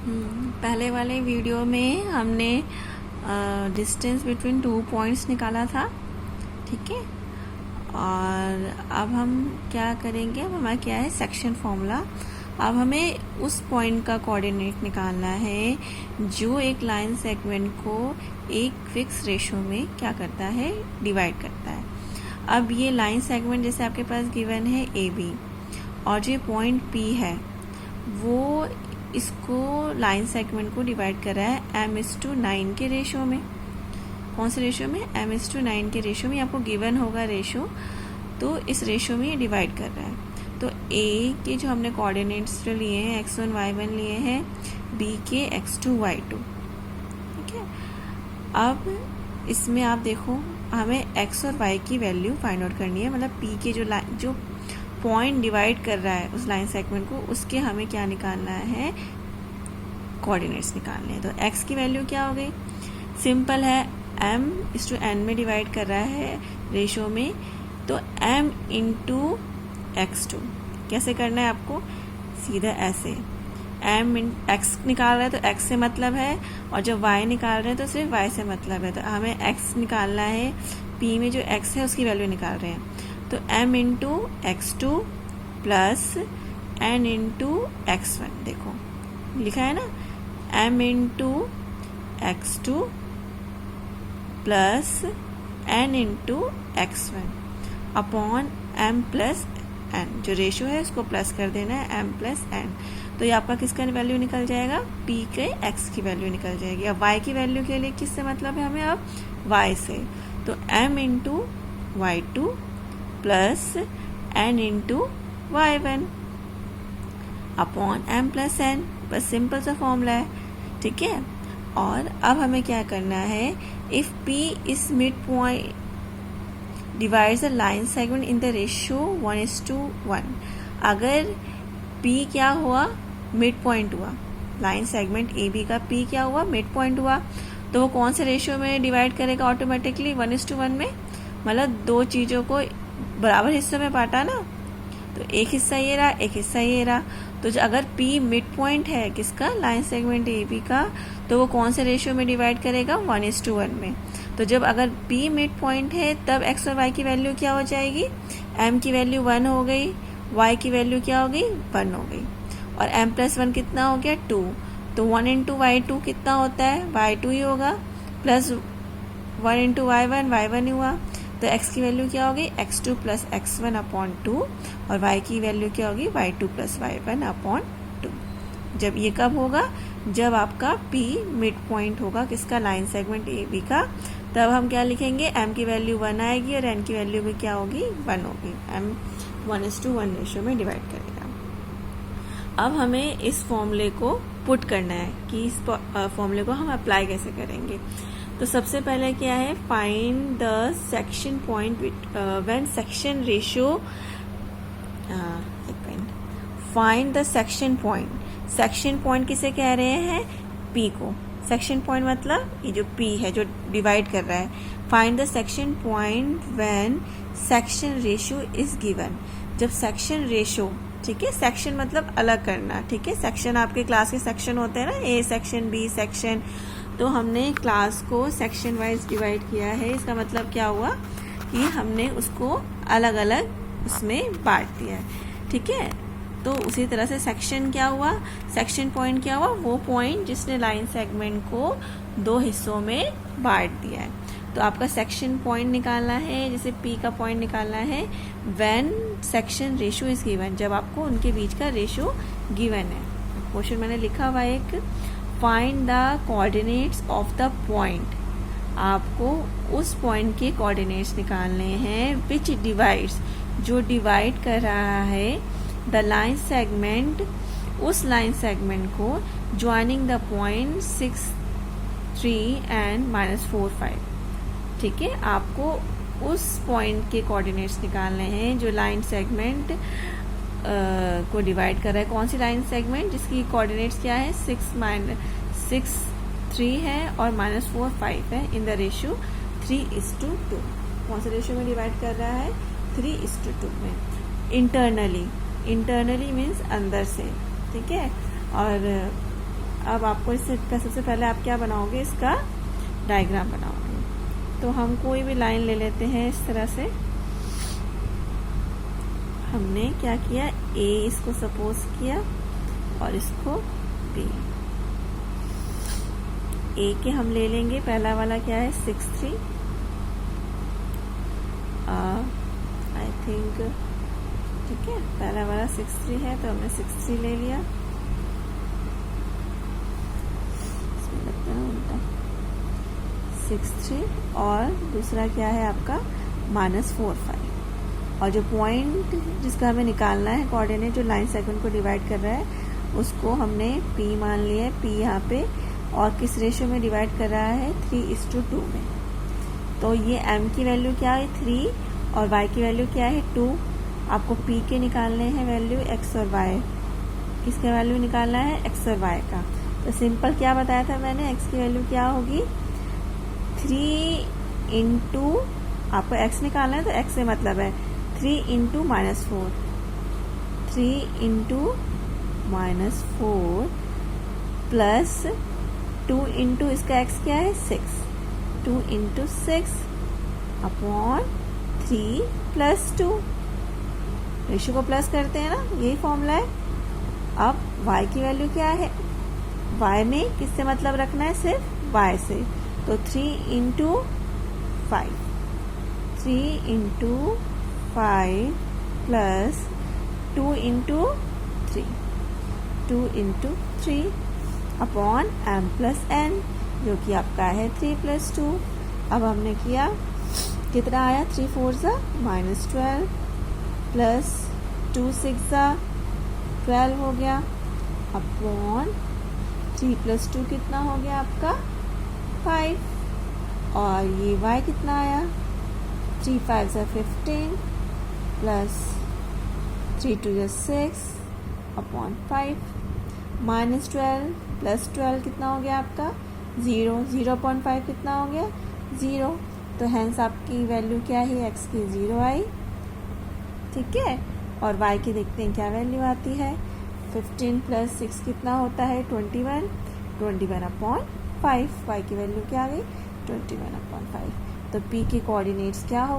पहले वाले वीडियो में हमने डिस्टेंस बिटवीन 2 पॉइंट्स निकाला था, ठीक है। और अब हम क्या करेंगे, अब हमारा क्या है सेक्शन फॉर्मूला। अब हमें उस पॉइंट का कोऑर्डिनेट निकालना है जो एक लाइन सेगमेंट को एक फिक्स रेशो में क्या करता है, डिवाइड करता है। अब ये लाइन सेगमेंट जैसे आपके पास गिवन है ए बी, और जो पॉइंट पी है वो इसको लाइन सेगमेंट को डिवाइड कर रहा है m:9 के रेशो में। कौन से रेशो में? m:9 के रेशो में। आपको गिवन होगा रेशो, तो इस रेशो में ये डिवाइड कर रहा है। तो a के जो हमने कोऑर्डिनेट्स जो लिए हैं x1 y1 लिए हैं, b के x2 y2, ठीक है। अब इसमें आप देखो हमें x और y की वैल्यू फाइंड आउट करनी है, मतलब p के जो पॉइंट डिवाइड कर रहा है उस लाइन सेगमेंट को, उसके हमें क्या निकालना है, कोऑर्डिनेट्स निकालने हैं। तो x की वैल्यू क्या हो गई, सिंपल है, m:n में डिवाइड कर रहा है रेशो में, तो m इंटू x2। कैसे करना है आपको, सीधा ऐसे x निकाल रहे हैं तो x से मतलब है, और जब y निकाल रहे हैं तो सिर्फ y से मतलब है। तो हमें x निकालना है, p में जो x है उसकी वैल्यू निकाल रहे हैं, तो m into x2 plus n into x1। देखो लिखा है ना, m into x2 plus n into x1 upon m plus n। जो रेशो है उसको प्लस कर देना है, m प्लस n। तो ये आपका किसका वैल्यू निकल जाएगा, p के x की वैल्यू निकल जाएगी। अब y की वैल्यू के लिए किससे मतलब है हमें, अब y से, तो m into y2 plus n into y1 upon m plus n। बस सिंपल सा फॉर्मूला है, ठीक है। और अब हमें क्या करना है, if p is mid point divides the line segment in the ratio 1:1। अगर p क्या हुआ, मिड पॉइंट हुआ, लाइन सेगमेंट ए बी का p क्या हुआ, मिड पॉइंट हुआ, तो वो कौन से रेशियो में डिवाइड करेगा ऑटोमेटिकली, 1:1 में। मतलब दो चीज़ों को बराबर हिस्सों में बांटा ना, तो एक हिस्सा ये रहा, एक हिस्सा ये रहा। तो अगर p मिड पॉइंट है किसका, लाइन सेगमेंट ए बी का, तो वो कौन से रेशियो में डिवाइड करेगा, 1:1 में। तो जब अगर p मिड पॉइंट है तब x और y की वैल्यू क्या हो जाएगी, m की वैल्यू 1 हो गई, y की वैल्यू क्या हो गई, 1 हो गई, और m प्लस 1 कितना हो गया, 2। तो 1 इंटू y2 कितना होता है, y2 ही होगा, प्लस 1 इंटू y1 y1 ही हुआ। तो x की वैल्यू क्या होगी, x2 प्लस x1 अपॉन 2, और y की वैल्यू क्या होगी, y2 प्लस y1 अपॉन 2। जब ये कब होगा, जब आपका p मिड पॉइंट होगा किसका, लाइन सेगमेंट ए बी का, तब हम क्या लिखेंगे, m की वैल्यू 1 आएगी और n की वैल्यू भी क्या होगी, 1 होगी। m 1:1 रेशियो में डिवाइड करेगा। अब हमें इस फॉर्मूले को पुट करना है कि इस फॉर्मूले को हम अप्लाई कैसे करेंगे। तो सबसे पहले क्या है, find the section point when section ratio, find the section point. Section point किसे कह रहे हैं, p को। सेक्शन पॉइंट मतलब ये जो p है जो डिवाइड कर रहा है। Find the section point when section ratio is given. जब सेक्शन रेशियो, ठीक है, सेक्शन मतलब अलग करना, ठीक है। सेक्शन आपके क्लास के सेक्शन होते हैं ना, ए सेक्शन, बी सेक्शन, तो हमने क्लास को सेक्शन वाइज डिवाइड किया है। इसका मतलब क्या हुआ कि हमने उसको अलग अलग उसमें बांट दिया है, ठीक है। तो उसी तरह से सेक्शन क्या हुआ, सेक्शन पॉइंट क्या हुआ, वो पॉइंट जिसने लाइन सेगमेंट को दो हिस्सों में बांट दिया है। तो आपका सेक्शन पॉइंट निकालना है, जैसे p का पॉइंट निकालना है when section ratio is given, जब आपको उनके बीच का रेशियो गिवन है। क्वेश्चन मैंने लिखा हुआ एक, find the coordinates of the point. आपको उस पॉइंट के कोऑर्डिनेट्स निकालने हैं विच डिवाइड्स, जो डिवाइड कर रहा है द लाइन सेगमेंट, उस लाइन सेगमेंट को ज्वाइनिंग द पॉइंट 6, 3 एंड -4, 5, ठीक है। आपको उस पॉइंट के कोऑर्डिनेट्स निकालने हैं जो लाइन सेगमेंट को डिवाइड कर रहा है। कौन सी लाइन सेगमेंट, जिसकी कोऑर्डिनेट्स क्या है, 6, 3 है और -4, 5 है, इन द रेशियो 3:2। कौन से रेशियो में डिवाइड कर रहा है, 3:2 में। इंटरनली मीन्स अंदर से, ठीक है। और अब आपको इससे सबसे पहले आप क्या बनाओगे, इसका डायग्राम बनाओगे। तो हम कोई भी लाइन ले लेते हैं इस तरह से। हमने क्या किया, ए इसको सपोज किया और इसको बी। ए के हम ले लेंगे, पहला वाला क्या है 6 3, आई थिंक, ठीक है, पहला वाला 6 3 है तो हमने 6 3 ले लिया। इसमें लगता है उल्टा 6 3, और दूसरा क्या है आपका -4 5। और जो पॉइंट जिसका हमें निकालना है कोऑर्डिनेट, जो लाइन सेगमेंट को डिवाइड कर रहा है, उसको हमने P मान लिया है। P यहाँ पे और किस रेशियो में डिवाइड कर रहा है, 3:2 में। तो ये M की वैल्यू क्या है 3 और Y की वैल्यू क्या है 2। आपको P के निकालने हैं वैल्यू X और Y। किसका वैल्यू निकालना है, X और Y का। तो सिंपल क्या बताया था मैंने, X की वैल्यू क्या होगी 3 इंटू, आपको X निकालना है तो X से मतलब है 3 इंटू -4, 3 इंटू -4 प्लस 2 इंटू इसका x क्या है 6, 2 इंटू 6 अपॉन 3 प्लस 2। रेशियो को प्लस करते हैं ना, यही फॉर्मूला है। अब y की वैल्यू क्या है, y में किससे मतलब रखना है, सिर्फ y से। तो 3 into 5, 3 into 5 plus 2 into 3, 2 into 3 upon m plus n, जो कि आपका है 3 प्लस 2। अब हमने किया, कितना आया, 3 4 -12 प्लस 2 6 12 हो गया, अपॉन 3 प्लस 2 कितना हो गया आपका 5। और ये y कितना आया, 3 5 15 प्लस 3 2 6 अपॉन 5, -12 प्लस 12 कितना हो गया आपका 0, 0.5 कितना हो गया 0। तो हैंस आपकी वैल्यू क्या है, x की 0 आई, ठीक है। और y की देखते हैं क्या वैल्यू आती है, 15 प्लस 6 कितना होता है 21, 21 अपॉन 5। y की वैल्यू क्या आ गई 21 अपॉन 5। तो p के कोऑर्डिनेट्स क्या हो